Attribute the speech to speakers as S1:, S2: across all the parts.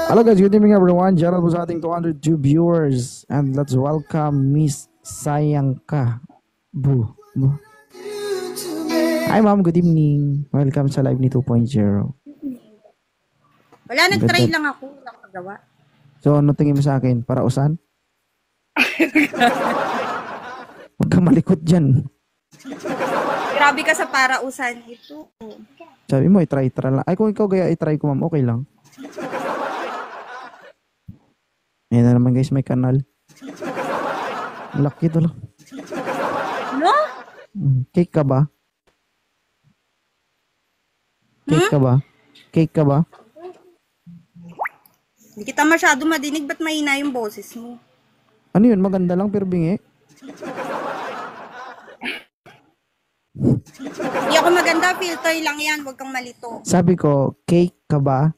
S1: Hello guys, good evening everyone. Gerald po sa ating 202 viewers. And let's welcome Miss Sayang Ka. Hi ma'am, good evening. Welcome sa live ni 2.0.
S2: Wala, nag-try lang ako. Wala akong magawa.
S1: So ano tingin mo sa akin? Para usan? Huwag ka malikot dyan.
S2: Grabe ka sa parausan ito.
S1: Sabi mo, i-try lang. Ay, kung ikaw gaya i-try ko ma'am, okay lang. Ayan na naman guys, may kanal. Laki to lang.
S2: No?
S1: Cake ka ba? Cake ka ba? Cake ka ba?
S2: Hindi kita masyado madinig. Ba't mahina yung boses mo?
S1: Ano yun? Maganda lang pero bingi.
S2: Hindi ako maganda. Filter lang yan. Huwag kang malito.
S1: Sabi ko, cake ka ba?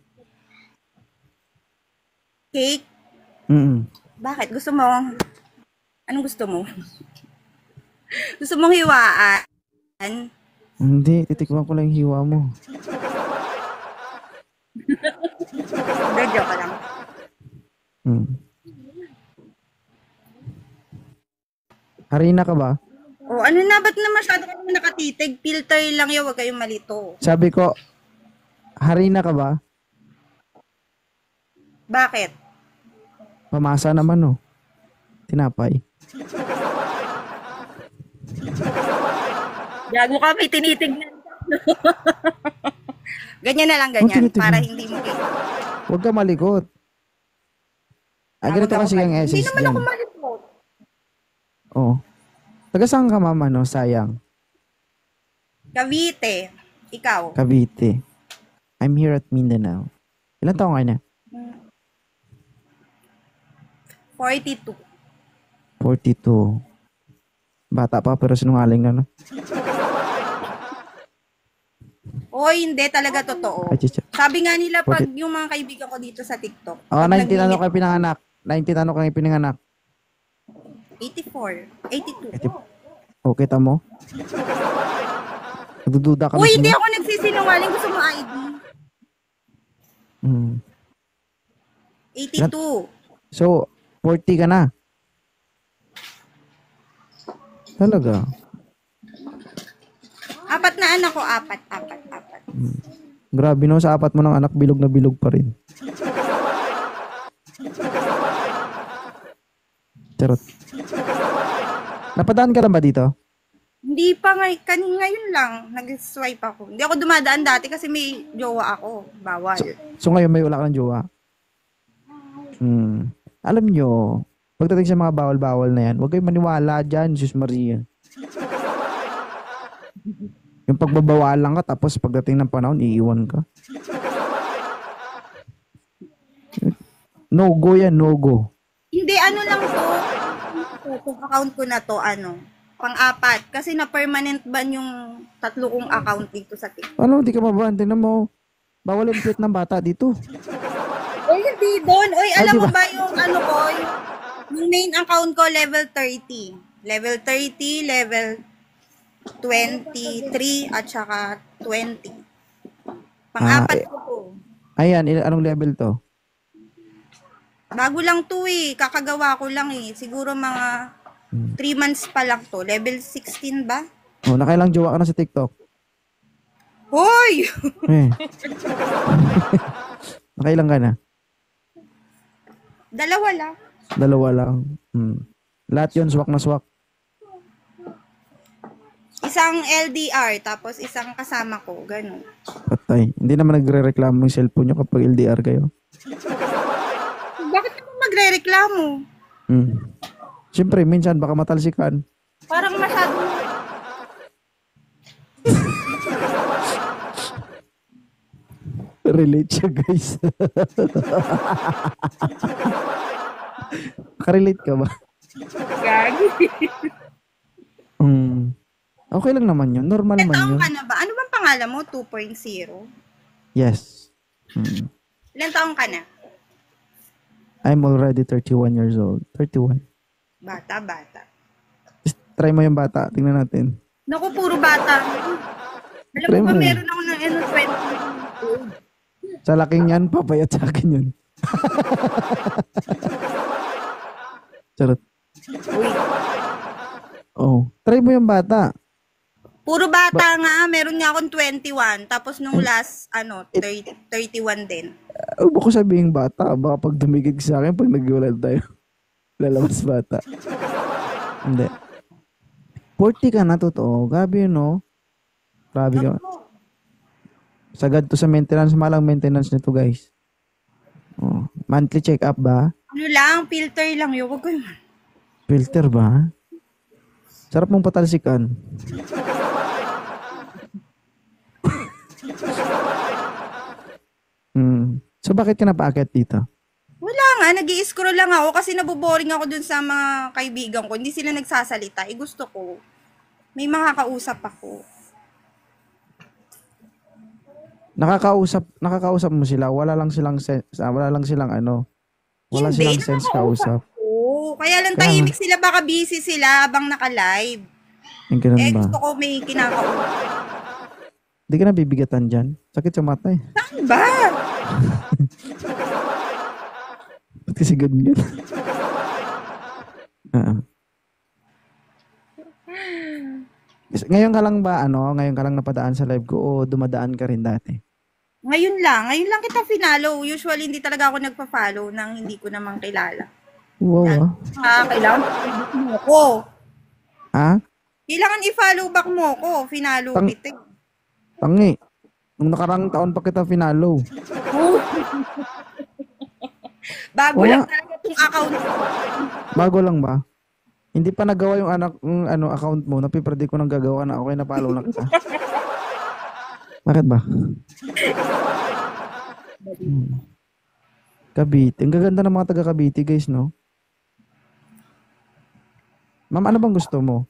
S2: Cake? Bakit? Gusto mo? Anong gusto mo? Gusto mong hiwaan?
S1: Hindi. Titikman ko lang yung hiwa mo.
S2: Hindi, joke lang.
S1: Harina ka ba?
S2: O, ano na? Ba't na masyado ka naman nakatitig? Filter lang yun. Huwag kayong malito.
S1: Sabi ko, harina ka ba?
S2: Bakit?
S1: Pamasa naman oh. Tinapay.
S2: Gago ka, may tinitignan ka. Ganyan na lang, ganyan. Para hindi mo kita.
S1: Huwag ka malikot. Ganito kasi ang
S2: Hindi
S1: SS
S2: naman
S1: dyan.
S2: ako malikot.
S1: Oo. Taga saan ka mama no? Sayang.
S2: Cavite. Ikaw?
S1: Cavite. I'm here at Mindanao. Ilan taong ka na?
S2: 42.
S1: 42. Bata pa pero sinungaling ano?
S2: Oy, hindi talaga totoo.
S1: Ay, chicha.
S2: Sabi nga nila pag yung mga kaibigan ko dito sa TikTok.
S1: Oh, 19 ano kayo pinanganak? 19 ano kayo pinanganak?
S2: 84. 82.
S1: Oh, kita mo? Nagdududa ka.
S2: Uy, hindi ako nagsisinungaling. Gusto mo ID? 82.
S1: So, 40 ka na? Talaga?
S2: Apat na anak ko. Apat.
S1: Grabe no, sa apat mo ng anak, bilog na bilog pa rin. Charot. Napadaan ka na ba dito?
S2: Hindi pa ngayon lang. Nag-swipe ako. Hindi ako dumadaan dati kasi may jowa ako. Bawal.
S1: So ngayon may wala ka ng jowa? Alam nyo, pagdating sa mga bawal-bawal na yan, huwag kayong maniwala dyan, Sus Maria. Yung pagbabawalan ka, tapos pagdating ng panahon, iiwan ka. No-go yan, no-go.
S2: Hindi, ano lang to. Itong account ko na to, pang-apat. Kasi na-permanent ban yung 3 kong account dito sa TikTok.
S1: Ano, hindi ka mabahan. Tignan mo, bawal yung tweet ng bata dito.
S2: Oy, hindi doon. Oy, alam
S1: diba?
S2: mo ba yung yung main account ko, level 30. Level 30, level 23, at saka 20. Pang-apat ko to.
S1: Ayan, anong level to?
S2: Bago lang to eh. Kakagawa ko lang eh. Siguro mga 3 months pa lang to. Level 16 ba?
S1: Oh, nakailang jowa ka na sa TikTok?
S2: Hoy!
S1: Nakailang ka na?
S2: 2 lang.
S1: 2 lang. Lahat yun, swak na swak.
S2: Isang LDR, tapos isang kasama ko. Ganun.
S1: Patay. Hindi naman nagre-reklamo yung cellphone nyo kapag LDR kayo.
S2: Bakit naman magre-reklamo?
S1: Siyempre, minsan baka matalsikan.
S2: Parang masyado.
S1: Relate siya, guys. Nakarelate ka ba?
S2: Gagi.
S1: Okay lang naman yun. Normal man
S2: Ilan taong
S1: yun.
S2: ka na ba? Ano bang pangalan mo? 2.0?
S1: Yes.
S2: Ilan taong ka na?
S1: I'm already 31 years old. 31.
S2: Bata.
S1: Try mo yung bata. Tingnan natin.
S2: Naku, puro bata. Alam mo ba, meron ako ng 20.
S1: Sa laking yan, papayat sa akin yun. Charot.
S2: Uy,
S1: Oh. Try mo yung bata.
S2: puro bata nga. Meron nga akong 21. Tapos nung last, 31 din.
S1: Huwag ko sabihin bata. Baka pag dumigig sa akin, pag naghiwalay tayo, lalabas bata. Hindi. 40 ka na, totoo. Grabe yun, no? Grabe ka. Sagad to sa maintenance. Malang maintenance nito, guys. Oh. Monthly check-up ba?
S2: Ano lang, filter lang yun. Wag ko yun.
S1: Filter ba? Sarap mong patalsikan. So, bakit ka napaakyat dito?
S2: Wala nga, nag-i-scroll lang ako kasi naboboring ako dun sa mga kaibigan ko. Hindi sila nagsasalita. Gusto ko. May makakausap ako.
S1: Nakakausap mo sila. Wala lang silang ano. Wala
S2: Hindi,
S1: silang sense kausap.
S2: Oo, kaya lang
S1: Kaya
S2: tahimik sila, baka busy sila habang naka-live.
S1: Yung ganun ba?
S2: Gusto ko may kinakausap.
S1: Hindi ka na bibigatan dyan. Sakit sa mata eh.
S2: Saan ba?
S1: Ba't kasi ganyan? Ngayon ka lang ba, ngayon ka lang napadaan sa live ko o dumadaan ka rin dati?
S2: Ngayon lang kita finalo. Usually, hindi talaga ako nagpa-follow nang hindi ko namang kilala.
S1: Wow,
S2: Kailangan i-follow mo ko.
S1: Ha?
S2: Kailangan i-follow back mo ko. Finalo kita.
S1: Tangi. Nung nakarang taon pa kita finalo.
S2: Bago lang talaga itong account ko.
S1: Bago lang ba? Hindi pa nagawa yung account mo. Napipredi ko nang gagawa na okay na follow na kita. Bakit ba? Cavite. Ang gaganda ng mga taga Cavite, guys, no? Ma'am, ano bang gusto mo?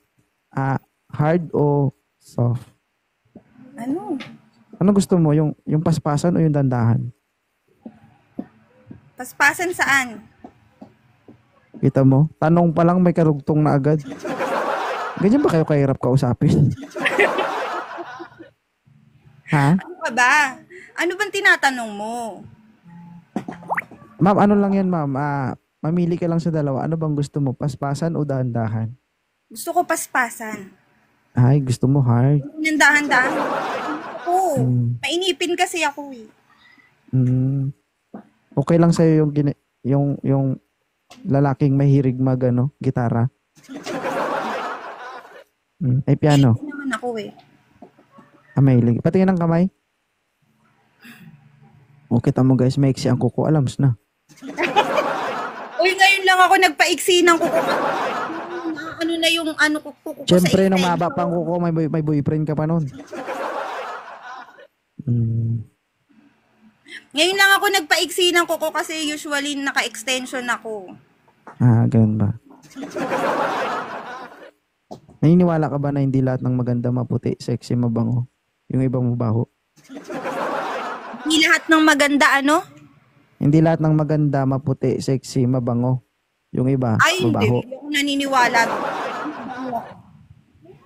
S1: Hard o soft?
S2: Ano?
S1: Ano gusto mo? Yung paspasan o yung dandahan?
S2: Paspasan saan?
S1: Kita mo? Tanong pa lang may karugtong na agad. Ganyan ba kayo kahirap kausapin? Ha?
S2: Ano ka ba? Ano bang tinatanong mo?
S1: Ma'am, ano lang yan, ma'am? Mamili ka lang sa dalawa. Ano bang gusto mo? Paspasan o dahan-dahan?
S2: Gusto ko paspasan.
S1: Ay, gusto mo hard.
S2: Nang dahan-dahan. Oo. Mainipin kasi ako eh.
S1: Okay lang sa'yo yung lalaking mahirig gitara? Ay, piano.
S2: Hindi naman ako eh.
S1: Mahilig. Patingin ng kamay. O, kita mo guys, maiksi ang kuko. Alams na.
S2: Uy, ngayon lang ako nagpaiksi ng kuko. Ano na yung kuko ko
S1: Siyempre,
S2: sa
S1: nung
S2: extension.
S1: maba pang kuko, may boyfriend ka pa nun.
S2: Ngayon lang ako nagpaiksi ng kuko kasi usually naka-extension ako.
S1: Ganun ba? Naniniwala ka ba na hindi lahat ng maganda maputi, sexy, mabango? Yung ibang mabaho?
S2: Hindi lahat ng maganda
S1: Hindi lahat ng maganda maputi, sexy, mabango. Yung iba,
S2: Ay, hindi.
S1: mabaho.
S2: Hindi ako naniniwala.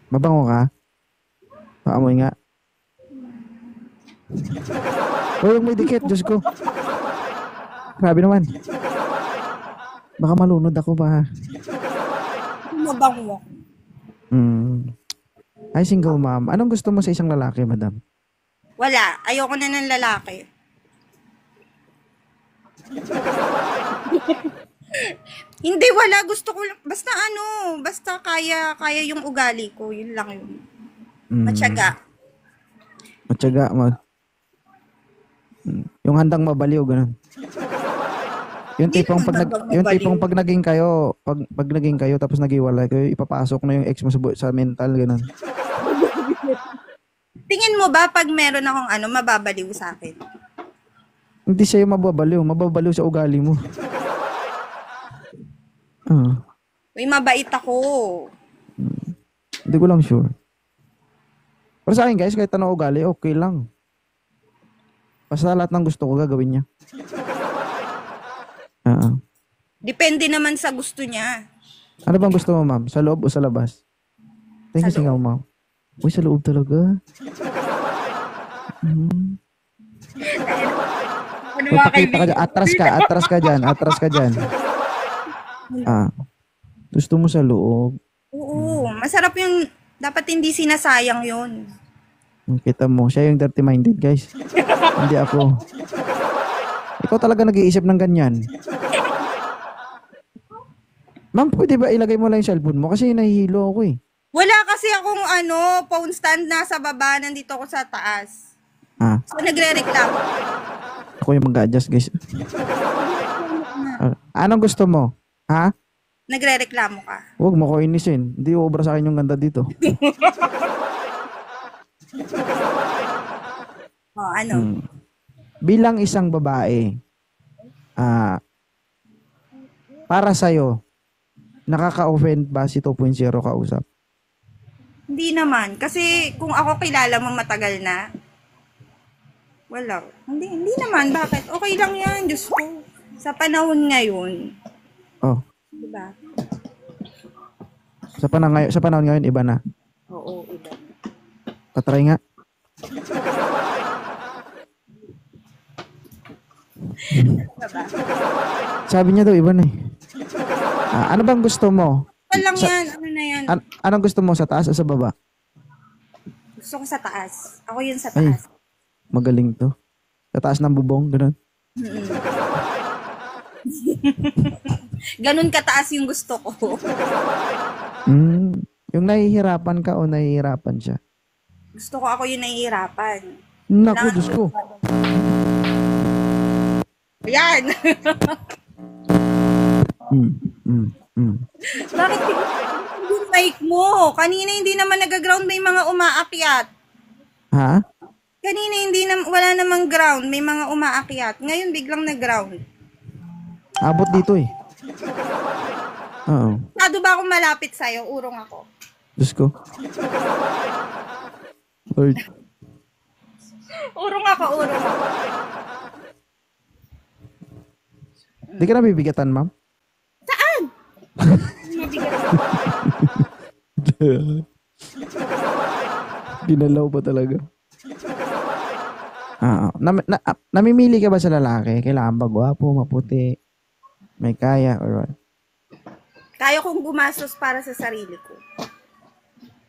S1: Mabango ka? Paamoy nga. Huwag may dikit, Diyos ko. Grabe naman. Baka malunod ako ba?
S2: Mabango ako.
S1: Ay, single mom. Anong gusto mo sa isang lalaki, madam?
S2: Wala. Ayoko na ng lalaki. Hindi, wala. Gusto ko lang. Basta kaya yung ugali ko. Yun lang yun. Matyaga.
S1: Matyaga. Yung handang mabaliw, ganun. Yung tipong pag naging kayo, pag naging kayo tapos naghiwalay kayo, ipapasok na yung ex mo sa mental, ganun.
S2: Tingin mo ba pag meron akong mababaliw sa akin?
S1: Hindi sa'yo mababaliw sa ugali mo.
S2: Uy, mabait ako.
S1: Hindi ko lang sure. Pero sa akin guys, kahit anong ugali, okay lang. Basta lahat ng gusto ko gagawin niya.
S2: Depende naman sa gusto niya.
S1: Ano bang gusto mo, ma'am? Sa loob o sa labas? Thank you, singaw, ma'am. Uy, sa loob talaga.
S2: Ano mga
S1: Magpakita ka dyan. Atras ka dyan. Atras ka dyan. Gusto mo sa loob.
S2: Oo, masarap yung, dapat hindi sinasayang yun.
S1: Kita mo, siya yung dirty-minded, guys. Hindi ako. Ikaw talaga nag-iisip ng ganyan. Ma'am, pwede ba ilagay mo lang yung cellphone mo? Kasi nahihilo ako eh.
S2: Wala kasi akong phone stand nasa baba, nandito ako sa taas. So nagre-reklamo.
S1: Ako yung mag-adjust, guys. Anong gusto mo? Ha?
S2: Nagre-reklamo ka.
S1: Huwag mo ko inisin. Hindi obra sa akin yung ganda dito.
S2: Ano?
S1: Bilang isang babae, para sa'yo, nakaka-offend ba si 2.0 kausap?
S2: Hindi naman. Kasi kung ako kilala mo matagal na, wala. Hindi naman. Bakit? Okay lang yan. Diyos ko. Sa panahon ngayon.
S1: Oh.
S2: Diba?
S1: Sa panahon ngayon, iba na.
S2: Oo, iba.
S1: Patry nga.
S2: Diba?
S1: Sabi niya daw, iba na eh. Ano bang gusto mo?
S2: Lang yan. Ano na yan?
S1: Anong gusto mo? Sa taas o sa baba?
S2: Gusto ko sa taas. Ako yun sa taas.
S1: Ay, magaling to. Sa taas ng bubong, gano'n.
S2: Ganun kataas yung gusto ko.
S1: Yung nahihirapan ka o nahihirapan siya?
S2: Gusto ko ako yung nahihirapan.
S1: Naku, Diyos ko.
S2: Ayan! Bakit yung mic mo? Kanina hindi naman nag-ground, may mga umaakyat.
S1: Ha?
S2: Kanina wala namang ground, may mga umaakyat. Ngayon biglang nag-ground.
S1: Abot dito eh. Oo.
S2: Sado ba akong malapit sa'yo? Urong ako.
S1: Diyos ko. Lord.
S2: Urong ako.
S1: Di ka nabibigatan, ma'am?
S2: Saan? Mabigat.
S1: Ginalaw pa talaga. Namimili ka ba sa lalaki? Kailangan ba gwapo, maputi, may kaya, or what?
S2: Kaya kong gumastos para sa sarili ko.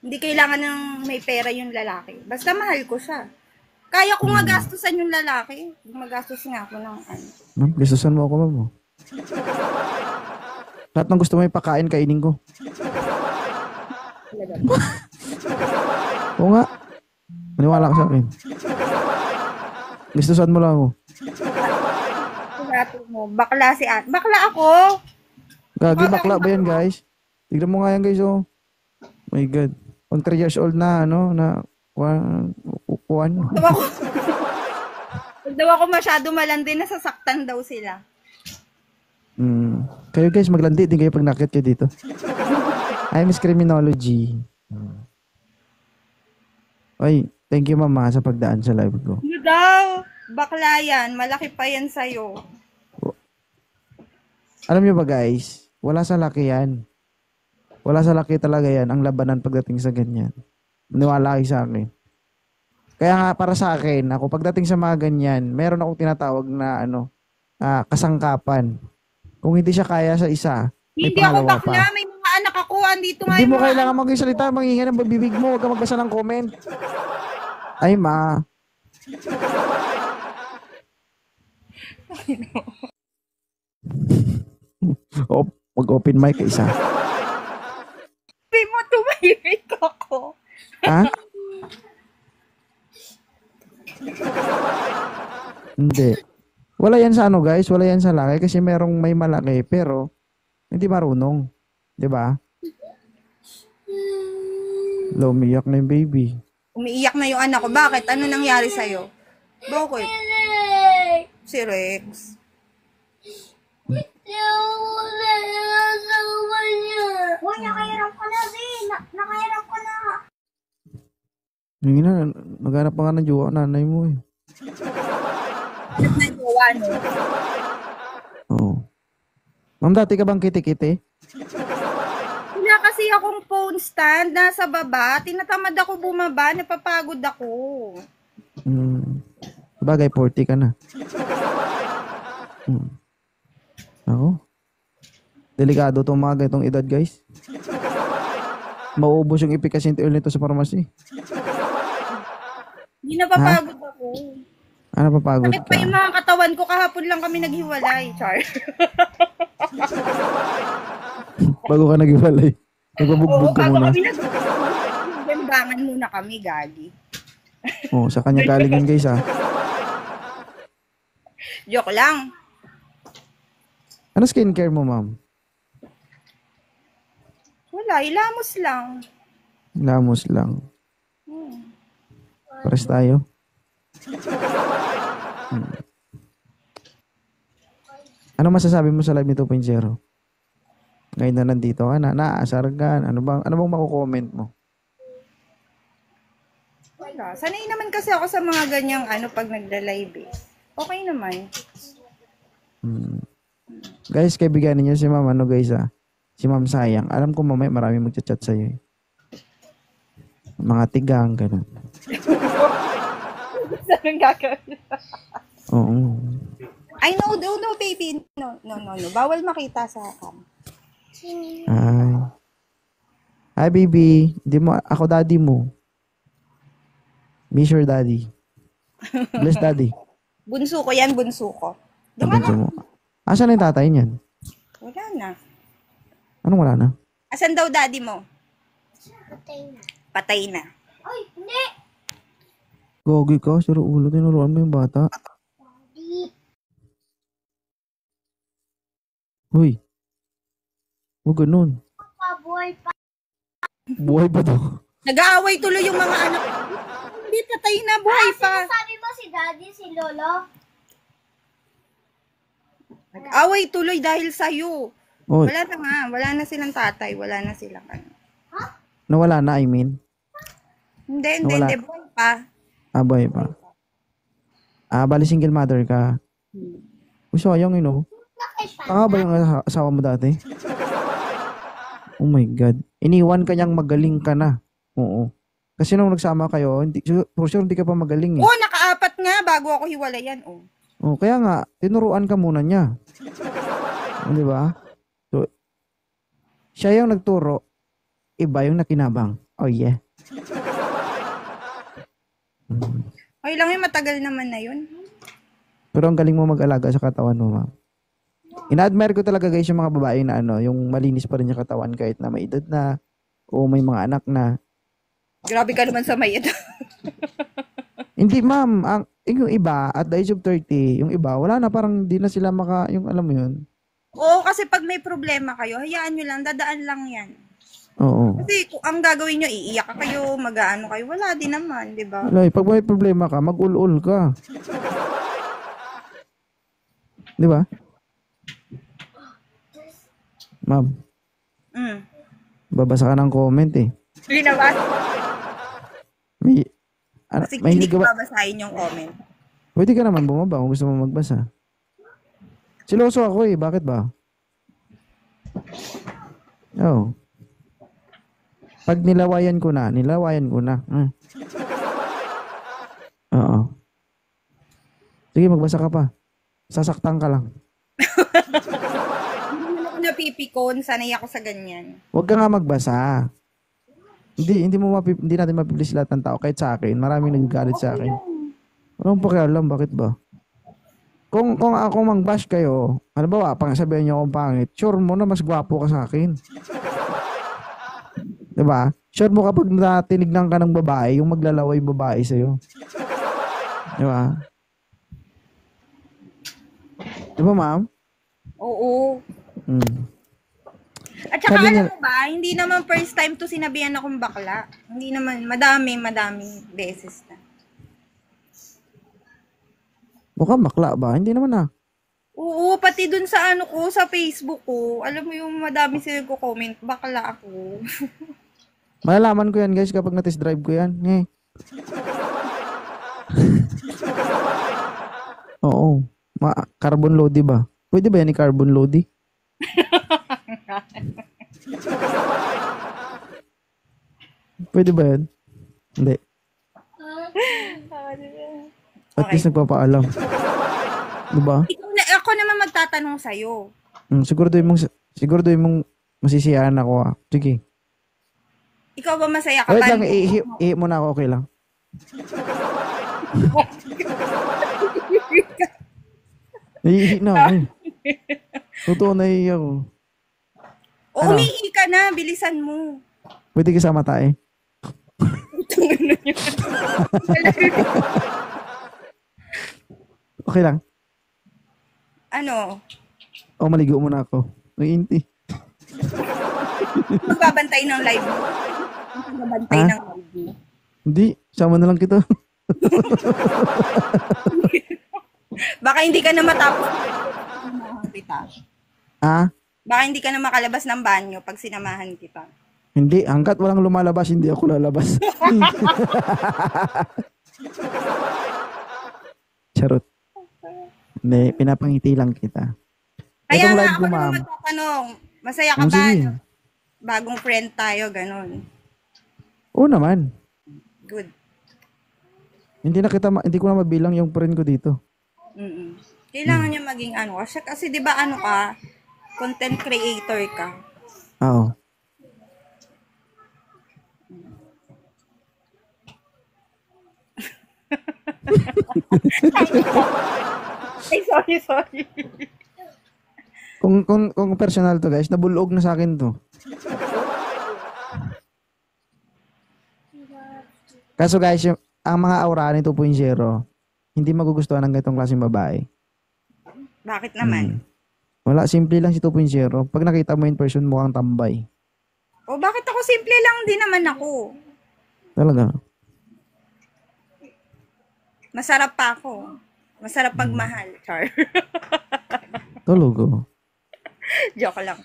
S2: Hindi kailangan ng may pera yung lalaki. Basta mahal ko siya. Kaya ko nga gastusan yung lalaki. Magastos nga ako ng ano.
S1: Ma'am, gastusan mo ako, ma'am. Lahat ng gusto mo ipakain, kainin ko. Oo nga. Maniwala ka sa akin. Gastusan mo lang ako.
S2: Bakla si At. Bakla ako.
S1: Gagi, bakla ba yan, guys? Tignan mo nga yan, guys, oh. My God. Pag 3 years old na, upuan.
S2: Pag daw ako masyado malandi, nasasaktan daw sila.
S1: Kayo, guys, maglandi din kayo pag nakit kayo dito. I miss criminology. Ay, thank you, mama, sa pagdaan sa live ko.
S2: Ano daw? Bakla yan. Malaki pa yan sa'yo.
S1: Alam niyo ba, guys? Wala sa laki yan. Wala sa laki talaga yan ang labanan pagdating sa ganyan. Maniwala kayo sa akin. Kaya nga, para sa akin, ako pagdating sa mga ganyan, meron akong tinatawag na kasangkapan. Kung hindi siya kaya sa isa, may
S2: hindi ako
S1: pangalawa
S2: bakla.
S1: pa.
S2: May mga anak ako. Andito nga
S1: Hindi
S2: yung
S1: mo
S2: mga
S1: kailangan mag-salita, manghinga ng bibig mo. Huwag ka magbasa ng comment. Ay, ma. Mag-open mic isa.
S2: Sabi mo, tumahimik ako.
S1: Ha? Hindi. Wala yan sa ano, guys. Wala yan sa laki kasi may malaki pero hindi marunong. 'Di ba? Umiyak na yung baby.
S2: Umiiyak na yung anak ko. Bakit? Ano nangyari sa'yo? Bakit? Si Rex. Uy, nakahiram ko na, Zin. Nakahiram ko na.
S1: Hindi na, naghanap pa nga ng jowa nanay mo eh.
S2: Na jowa, no?
S1: Oo. Ma'am, dati ka bang kiti-kiti?
S2: Wala kasi akong phone stand. Nasa baba. Tinatamad ako bumaba. Napapagod ako.
S1: Bagay, 40 ka na. Ako. Delikado itong mga ganitong edad, guys. Mauubos yung efficacy oil nito sa pharmacy.
S2: Hindi napapagod ako.
S1: Ano papagod
S2: Sakit pa
S1: ka?
S2: yung mga katawan ko. Kahapon lang kami naghiwalay, Char.
S1: Bago ka nag-iwalay. Nagpabugbog ka
S2: bago
S1: muna.
S2: kami Gembangan muna kami, gagi.
S1: Oo, sa kanya galing yun, guys, ha.
S2: Joke lang.
S1: Ano skincare mo, ma'am?
S2: Wala, ilamos lang.
S1: Lamos lang. Pares tayo. Ano masasabi mo sa Live ni 2.0? Ngayon na nandito ka na, naasar ka. Ano bang mako-comment mo?
S2: Wala. Sanay naman kasi ako sa mga ganyang pag nagla-live eh. Okay naman.
S1: Guys, kaibigan niyo si ma'am, guys, ha? Si ma'am Sayang. Alam ko mamaya marami magchat-chat sa'yo, eh. Mga tigang, ganun.
S2: Saan gagawin?
S1: Oo.
S2: Ay, no, baby. No. Bawal makita sa cam.
S1: Ay. Hi, baby. Di mo, ako daddy mo. Miss your daddy. Bless daddy.
S2: Bunso ko yan, bunso ko.
S1: Bunso mo. Asan na yung tatay niyan?
S2: Wala na.
S1: Anong wala na?
S2: Asan daw daddy mo? Patay na.
S3: Ay, hindi!
S1: Gogi ka, siro ulo. Tinuruan mo yung bata. Uy. Huwag ganun.
S3: Pabuhay pa.
S1: Buhay pa to.
S2: Nag-aaway tuloy yung mga anak. Hindi, patay na, buhay pa.
S3: Sabi mo si daddy, si lolo?
S2: Nag-aaway tuloy dahil sa'yo.
S1: Uy,
S2: Wala na nga. Wala na silang tatay. Wala na silang
S1: nawala na, I mean.
S2: Hindi,
S1: Wala.
S2: buhay pa.
S1: Buhay pa. Bali single mother ka. Uy, sayang, Tanga ba yung asawa mo dati? Oh my God. Iniwan ka niyang magaling ka na. Oo. Kasi nung nagsama kayo, for sure hindi ka pa magaling, eh.
S2: Oo, nakaapat nga bago ako hiwalayan. Oh.
S1: Oh, kaya nga, tinuruan ka muna niya. Di ba? So, siya yung nagturo, iba yung nakinabang. Oh yeah.
S2: Okay lang yun, matagal naman na yun.
S1: Pero ang galing mo mag-alaga sa katawan mo, ma'am. Ina-admire ko talaga, guys, yung mga babae na yung malinis pa rin yung katawan kahit na may edad na o may mga anak na.
S2: Grabe ka naman sa may edad.
S1: Hindi, ma'am. Yung iba, at the age of 30, yung iba, wala na, parang di na sila yung alam mo yun.
S2: Oo, kasi pag may problema kayo, hayaan nyo lang, dadaan lang yan.
S1: Oo.
S2: Kasi kung ang gagawin nyo, iiyak ka kayo, mag-aano kayo, wala din naman, di ba?
S1: Wala, pag may problema ka, mag-ul-ul ka. Di ba? Ma'am, babasa ka ng comment, eh.
S2: Hindi naman. Kasi
S1: May
S2: hindi
S1: hilig
S2: ko
S1: ka ba?
S2: babasahin yung comment.
S1: Pwede ka naman bumaba kung gusto mo magbasa. Siloso ako, eh. Bakit ba? Oo. Pag nilawayan ko na. Oo. Sige, magbasa ka pa. Sasaktan ka lang.
S2: Hindi naman ako napipikon, sanay ako sa ganyan.
S1: Huwag ka nga magbasa. Hindi natin mapipilis lahat ng tao. Kahit sa akin, maraming nagagalit sa akin. Walang pakialam, bakit ba? Kung ako mang-bash kayo, halimbawa, sabihin niyo akong pangit, sure mo na mas gwapo ka sa akin. Diba? Sure mo kapag natinignan ka ng babae, yung maglalaway babae sa'yo. Diba? Diba, ma'am?
S2: Oo. At saka
S1: Sabi
S2: alam mo ba, hindi naman first time to sinabihan akong bakla. Hindi naman, madaming beses na.
S1: Mukhang bakla ba? Hindi naman, ah.
S2: Oo, pati dun sa sa Facebook ko, alam mo yung madami sila ko-comment, bakla ako.
S1: Malalaman ko yan, guys, kapag na-test drive ko yan. Oo. Carbon Lodi ba? Pwede ba yan ni Carbon Lodi? Pwede ba yan? Hindi. At least nagpapaalam. Diba?
S2: Ako naman magtatanong sa'yo.
S1: Siguraduhin mong masisiyahan ako ah. Sige.
S2: Ikaw ba masaya ka
S1: Wait
S2: ba?
S1: lang, ihi mo na ako, okay lang. Naiihi na ako. Totoo, naiihi ako.
S2: O umihi ka na, bilisan mo.
S1: Pwede kasama tayo. Okay lang.
S2: Ano?
S1: O, maligo muna ako. Naiinti.
S2: Magbabantay ng live mo. Magbabantay
S1: Ah?
S2: ng live mo.
S1: Hindi, sama na lang kita.
S2: Baka hindi ka na matapos. Sinamahan kita.
S1: Ah?
S2: Baka hindi ka na makalabas ng banyo pag sinamahan kita.
S1: Hindi, hanggat walang lumalabas, hindi ako lalabas. Charot. Hindi, pinapangiti lang kita.
S2: Kaya
S1: Itong
S2: nga
S1: live
S2: ako
S1: ko,
S2: naman
S1: ma'am.
S2: magtatanong, masaya ka
S1: Ang
S2: ba?
S1: sige.
S2: Bagong friend tayo, ganun.
S1: Oo naman.
S2: Good.
S1: Hindi ko na mabilang yung friend ko dito.
S2: Mm-mm. Kailangan niya maging ano. Kasi di ba ano ka, content creator ka.
S1: Oo.
S2: Ay, sorry.
S1: Kung personal to guys, nabulog na sa akin to. Kaso guys, ang mga aura ni 2.0, hindi magugustuhan ng ganitong klaseng babae.
S2: Bakit naman?
S1: Wala, simple lang si 2.0. Pag nakita mo in person, mukhang tambay.
S2: O bakit ako simple lang din naman ako?
S1: Talaga.
S2: Masarap pa ako. Masarap pagmahal, Char.
S1: Tulugo.
S2: Joke lang.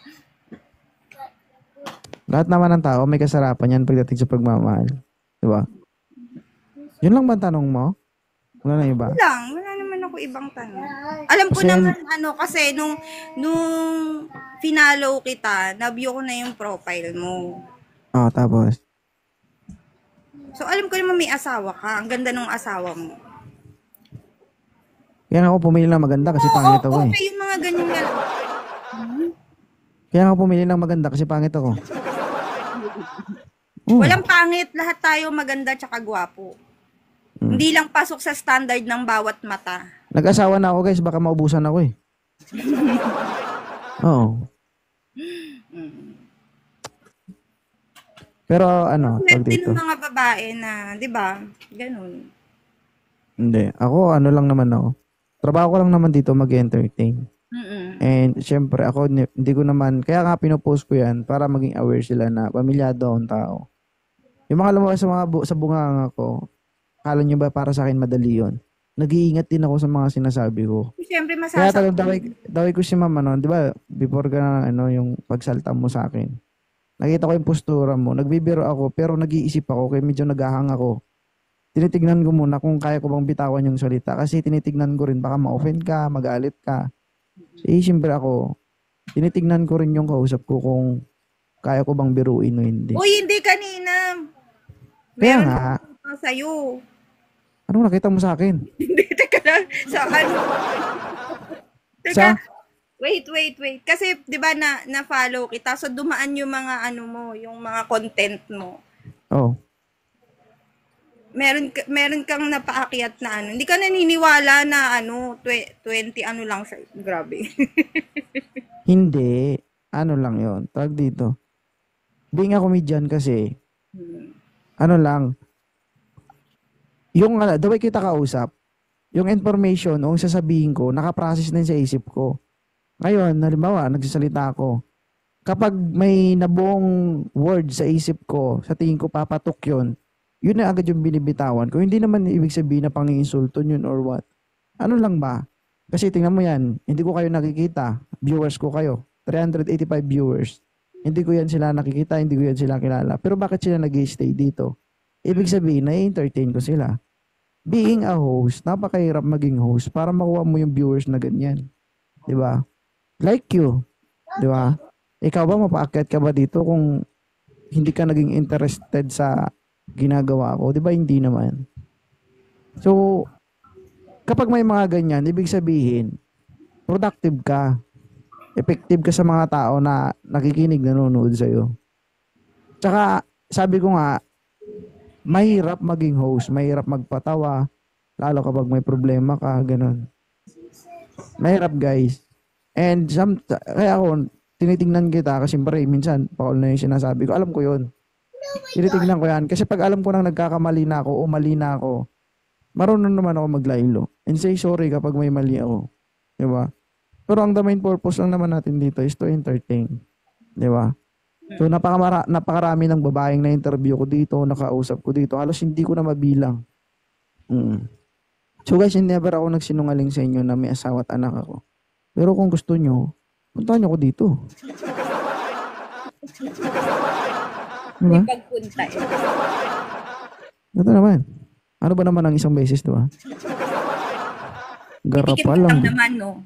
S1: Lahat naman ng tao may kasarapan yan pagdating sa pagmamahal. Diba? Yun lang ba ang tanong mo? Wala na iba?
S2: Wala naman ako ibang tanong. Alam ko
S1: Kasi-
S2: naman kasi nung finalo kita, na-view ko na yung profile mo.
S1: Oo, tapos.
S2: So alam ko naman may asawa ka. Ang ganda ng asawa mo.
S1: Kaya nga ako pumili ng maganda kasi pangit ako eh.
S2: Okay yung mga ganyan nga.
S1: Kaya nga ako pumili ng maganda kasi pangit ako.
S2: Walang pangit. Lahat tayo maganda tsaka gwapo. Hindi lang pasok sa standard ng bawat mata.
S1: Nag-asawa na ako guys, baka maubusan ako eh. Oo. Pero ano, tawag
S2: Swerte
S1: dito.
S2: ng mga babae na, di ba? Ganun.
S1: Hindi. Ako, ano lang naman ako. Trabaho ko lang naman dito mag-entertain.
S2: Mm-mm.
S1: And syempre ako, hindi ko naman, kaya nga pinopost ko yan para maging aware sila na pamilyado akong tao. Yung mga lumabas sa bunganga ko, akala nyo ba para sa akin madali yun? Nag-iingat din ako sa mga sinasabi ko.
S2: Siyempre
S1: Kaya
S2: masasaktan.
S1: daway ko si mama no, di ba, before ka na, yung pagsalta mo sa akin. Nakita ko yung postura mo, nagbibiro ako, pero nag-iisip ako, kaya medyo naghahang ako. Tinitignan ko muna kung kaya ko bang bitawan yung salita, kasi tinitignan ko rin, baka ma-offend ka, magalit ka. Siyempre ako, tinitignan ko rin yung kausap ko kung kaya ko bang biruin o hindi.
S2: Uy, hindi kanina.
S1: Kaya
S2: Meron
S1: nga,
S2: pa sa'yo.
S1: anong nakita mo sa akin?
S2: Hindi, teka lang. Sa ano?
S1: Sa?
S2: Teka. Wait. Kasi, di ba, na-follow kita. So, dumaan yung mga ano mo, yung mga content mo.
S1: Oh.
S2: Meron kang napaakyat na ano. Hindi ka naniniwala na ano, 20 ano lang siya. Grabe.
S1: Hindi. Ano lang yon, tawag dito. Being a comedian kasi, ano lang, yung the way kita kausap, yung information o yung sasabihin ko, nakaprocess din sa isip ko. Ngayon, halimbawa, nagsasalita ako. Kapag may nabuong word sa isip ko, sa tingin ko papatok yun, yun na agad yung binibitawan ko. Hindi naman ibig sabihin na pang-iinsulto yun or what. Ano lang ba? Kasi tingnan mo yan, hindi ko kayo nakikita. Viewers ko kayo. 385 viewers. Hindi ko yan sila nakikita, hindi ko yan sila kilala. Pero bakit sila nag-stay dito? Ibig sabihin, na-entertain ko sila. Being a host, napakahirap maging host para makuha mo yung viewers na ganyan. Di ba? Like you. Di ba? Ikaw ba, mapaakyat ka ba dito kung hindi ka naging interested sa ginagawa ko? Di ba? Hindi naman. So, kapag may mga ganyan, ibig sabihin, productive ka. Effective ka sa mga tao na nakikinig, nanonood sa'yo. Tsaka, sabi ko nga, mahirap maging host, mahirap magpatawa, lalo kapag may problema ka, ganun. Mahirap, guys. And kaya ako, tinitingnan kita kasi siyempre, minsan, Paul na yung sinasabi ko, alam ko yun. Tinitingnan ko yan. Kasi pag alam ko nang nagkakamali na ako o mali na ako, marunong naman ako maglailo. And say sorry kapag may mali ako. Diba? Pero ang the main purpose lang naman natin dito is to entertain. Diba? So, napakarami ng babaeng na interview ko dito, nakausap ko dito. Halos hindi ko na mabilang. So guys, never ako nagsinungaling sa inyo na may asawa at anak ako. Pero kung gusto nyo, puntahan nyo ko dito. Diba?
S2: May pagpunta eh.
S1: Ito naman. Ano ba naman ang isang beses, diba?
S2: Tikim
S1: Garapal
S2: ka lang
S1: lang.
S2: naman, no?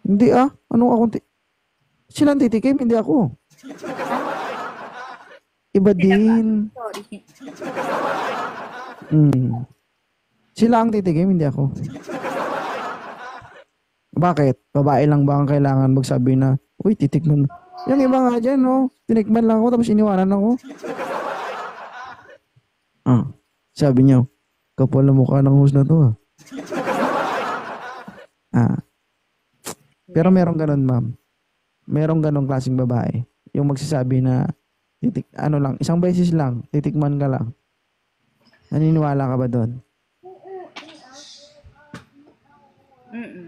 S1: Hindi Ano ako? Sila ang titikim, hindi ako. Iba din.
S2: Sorry.
S1: Sila ang titikim, hindi ako. Bakit? Babae lang ba ang kailangan magsabi na, uy, titikman. Yung iba nga dyan, no? Tinikman lang ako, tapos iniwanan ako. Sabi niyo, kapal na mukha ng host na to, Pero merong ganun, ma'am. Merong ganung klaseng babae. Yung magsasabi na, isang beses lang, titikman ka lang. Naniniwala ka ba doon?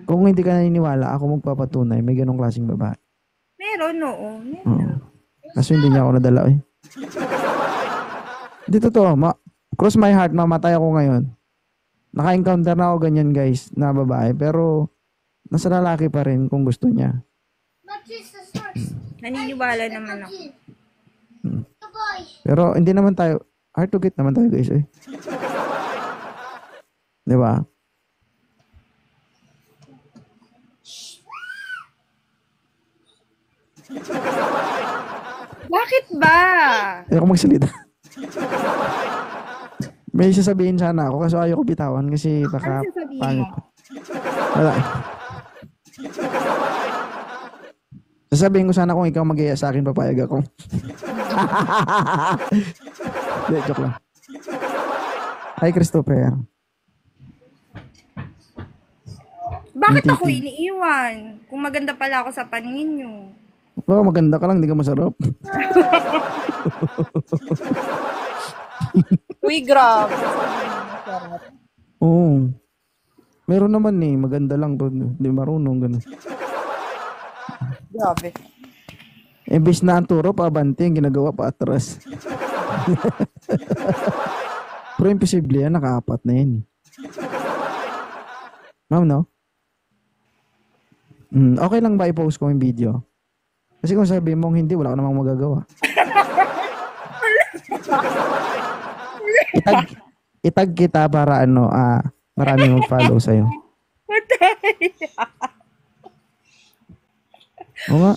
S1: Kung hindi ka naniniwala, ako magpapatunay, may ganung klaseng babae.
S2: Meron, oo.
S1: Kaso hindi niya ako nadala, eh. Dito to, cross my heart, mamatay ako ngayon. Naka-encounter na ako ganyan, guys, na babae. Pero, nasa lalaki pa rin kung gusto niya.
S2: Naniniwala naman ako.
S1: Pero, hindi naman tayo, hard to get naman tayo, guys, eh. Di ba?
S2: Bakit ba?
S1: Ayoko magsalita. May sasabihin sana ako kasi ayoko bitawan kasi baka
S2: Ano sasabihin
S1: pangit.
S2: mo?
S1: Wala. Sasabihin ko sana kung ikaw mag-iya sa akin, papayag ako. Hindi, joke lang. Hi, Christopher.
S2: Bakit ako iniiwan? Kung maganda pala ako sa paningin nyo.
S1: Oh, maganda ka lang, hindi ka masarap.
S2: Uy, grabe.
S1: Oo. Meron naman eh, maganda lang to. Hindi marunong, gano'n.
S2: Grabe.
S1: Imbis na ang turo, paabante, ang ginagawa pa atras. Pero imposible yan, nakaapat na yan. Ma'am, no? Okay lang ba i-post ko yung video? Kasi kung sabihin mong hindi, wala ka namang magagawa. Itag kita para marami mag-follow sa'yo. Oo nga.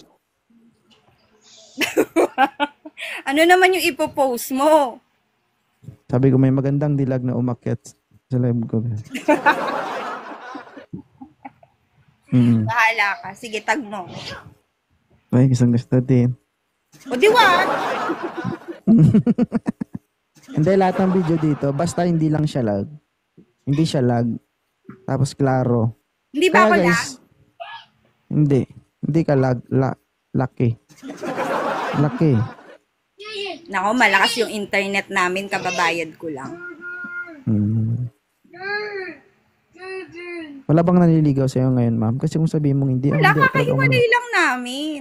S2: Ano naman yung ipopost mo?
S1: Sabi ko may magandang dilag na umakyat sa live ko.
S2: Bahala ka. Sige, tag mo.
S1: Ay, isang gusto din.
S2: O di wag.
S1: Hindi, lahat ng video dito, basta hindi lang siya lag. Hindi siya lag. Tapos klaro.
S2: Hindi ba ako
S1: Kaya,
S2: lag?
S1: Hindi. Hindi ka lag. Lucky. Lucky.
S2: Nako, malakas yung internet namin, kababayad ko lang.
S1: Wala bang nanliligaw sa'yo ngayon, ma'am? Kasi kung sabihin mong hindi,
S2: Wala,
S1: hindi,
S2: kakahiwalay lang namin.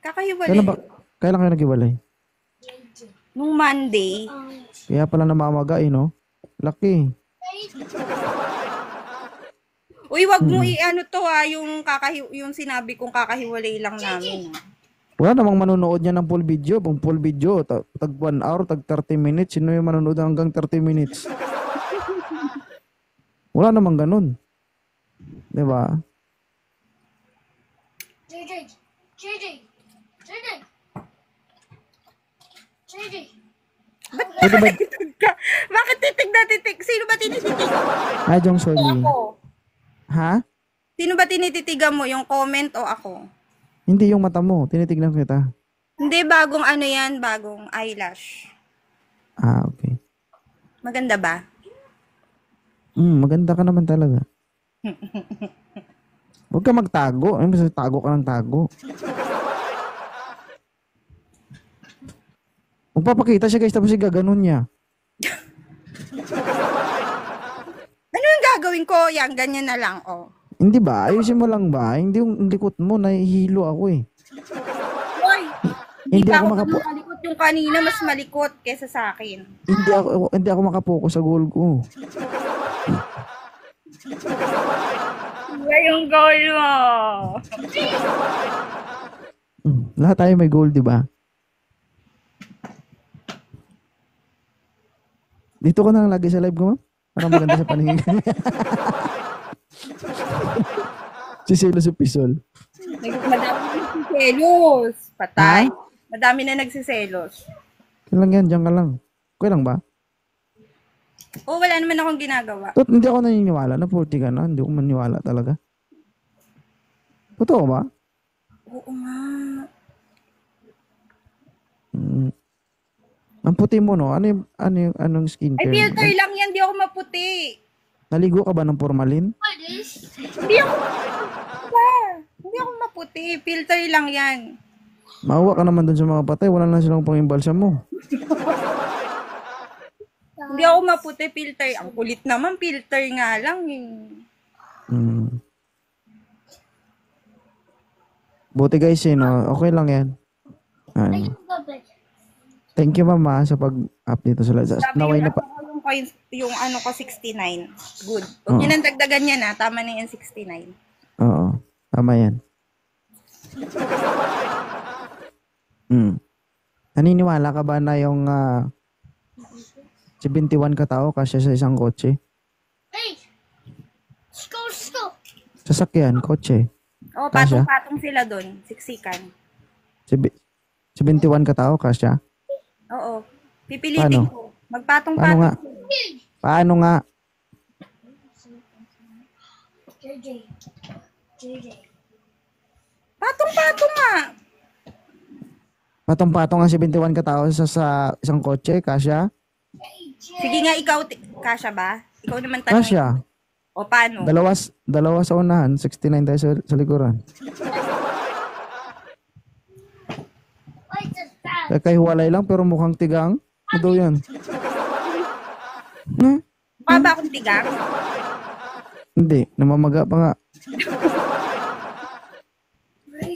S2: Kakahiwalay.
S1: Kailan kayo naghiwalay?
S2: Nung Monday.
S1: Kaya pala namamaga no? Lucky.
S2: Uy, wag mo i-ano to yung sinabi kong kakahiwalay lang namin.
S1: Wala namang manonood niya ng full video. Pag full video, tag 1 hour, tag 30 minutes. Sino yung manonood hanggang 30 minutes? Wala namang ganun. Diba? Pwede ba?
S2: Bakit titig na titig? Sino ba tinititig?
S1: Jong Soli.
S2: Ako.
S1: Ha?
S2: Sino ba tinititigan mo? Yung comment o ako?
S1: Hindi yung mata mo. Tinitignan kita.
S2: Hindi, bagong ano yan, bagong eyelash.
S1: Ah, okay.
S2: Maganda ba?
S1: Maganda ka naman talaga. Huwag ka magtago. Ay, mas tago ka ng tago. Magpapakita siya guys, tapos gaganon niya.
S2: Ano yung gagawin ko? Yan, ganyan na lang, oh.
S1: Hindi ba? Ayusin mo lang ba? Hindi yung likot mo, nahihilo ako eh.
S2: Hoy!
S1: Hindi
S2: pa
S1: ako
S2: malikot yung kanina, mas malikot kesa sa akin.
S1: Hindi ako makapokus sa goal ko.
S2: Iba yung goal mo.
S1: Lahat tayo may goal, di ba? Dito ka na lang lagi sa live ko, ma'am. Para maganda sa paningin. Si Selo si Pisol.
S2: Madami na nagsiselos. Patay. Madami na nagsiselos.
S1: Kaya lang yan, dyan ka lang. Okay lang ba?
S2: Oh, wala naman akong ginagawa.
S1: Hindi ako naniniwala na 40 ka na. Hindi ko maniwala talaga. Totoo ba?
S2: Oo nga.
S1: Ang puti mo, no? Anong skincare?
S2: Ay, filter lang yan. Di ako maputi.
S1: Naligo ka ba ng formalin?
S2: Hindi ako Hindi ako maputi. Filter lang yan.
S1: Maawa ka naman dun sa mga patay. Wala na silang pangimbalsa mo.
S2: Hindi ako maputi. Filter. Ang kulit naman. Filter nga lang.
S1: Buti guys, no? Okay lang yan. Thank you, mama, sa pag-up dito sa live. Naway na pa.
S2: Yung ano ko, 69. Good. Huwag nyo nang dagdagan yan, ha? Tama na yan, 69.
S1: Oo. Tama yan. Naniniwala ka ba na yung 71 katao kasi sa isang kotse?
S3: Hey! Go!
S1: Sasakyan, kotse.
S2: Oh,
S1: Kasya?
S2: patong-patong sila doon. Siksikan.
S1: 71 katao, kasya?
S2: Oo. Pipilitin ko.
S1: Paano
S2: Magpatong-patong.
S1: nga? Paano nga?
S3: JJ.
S2: Patong-patong nga.
S1: Patong-patong ang 71 katao sa isang kotse, kasya?
S2: Sige nga, ikaw. Kasya ba? Ikaw naman tanongin.
S1: Kasya.
S2: O, paano?
S1: Dalawa sa unahan, 69 tayo sa likuran. Kaya hiwalay lang pero mukhang tigang. Ano daw yan?
S2: Mukha ba akong tigang?
S1: Hindi, namamaga pa nga.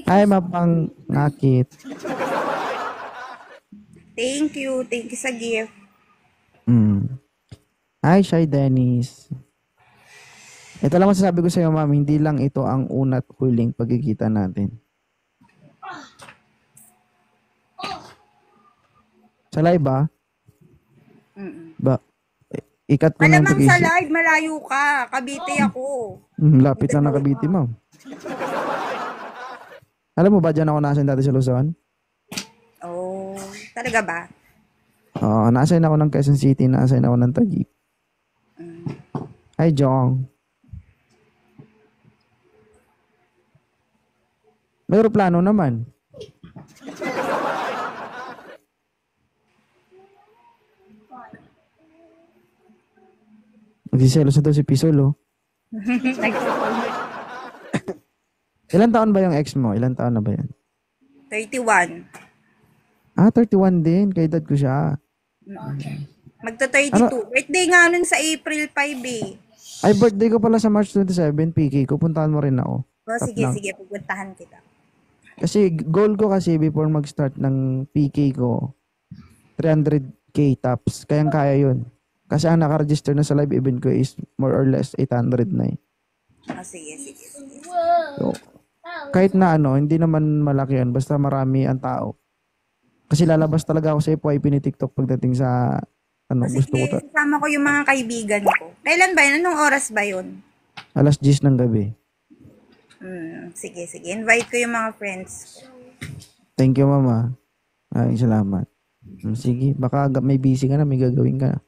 S1: Ay, mapang ngakit.
S2: Thank you. Thank you sa gift.
S1: Hi, Shy Dennis. Ito lang masasabi ko sa iyo, ma'am, hindi lang ito ang una't huling pagkikita natin. Sa live ba? Ikat ko na yung
S2: Alamang sa
S1: pag-isip.
S2: live, malayo ka. Cavite ako.
S1: Lapit lang na Cavite, ma'am. Alam mo ba dyan ako nasan dati sa Luzon?
S2: Oh, talaga ba?
S1: Oo, nasan ako ng Quezon City, nasan ako ng Taguig. Hi, Jong. May aeroplano naman. Nagsiselos na daw si Pisol, oh. Ilan taon ba yung ex mo? Ilan taon na ba yan?
S2: 31.
S1: 31 din. Kaya edad ko siya.
S2: Magta-32.
S1: Ano?
S2: Birthday nga nun sa April 5 eh.
S1: Ay, birthday ko pala sa March 27, PK ko. Puntahan mo rin ako.
S2: Oh, sige, pupuntahan kita.
S1: Kasi goal ko kasi before mag-start ng PK ko, 300k tops. Kayang-kaya yun. Kasi ang naka-register na sa live event ko is more or less 800 na eh.
S2: Oh, sige.
S1: So, kahit na hindi naman malaki yun. Basta marami ang tao. Kasi lalabas talaga ako sa FYP ni TikTok pagdating sa gusto ko.
S2: Sasama ko yung mga kaibigan ko. Kailan ba yun? Anong oras ba yun?
S1: Alas 10 ng gabi.
S2: Sige. Invite ko yung mga friends.
S1: Thank you, mama. Ay, salamat. Sige, baka may busy ka na, may gagawin ka na.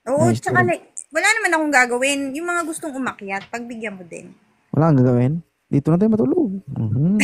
S2: Oo,
S1: Nice
S2: tsaka
S1: to.
S2: wala naman akong gagawin. Yung mga gustong umakyat, pagbigyan mo din.
S1: Wala kang gagawin? Dito na tayo matulog. Mhm.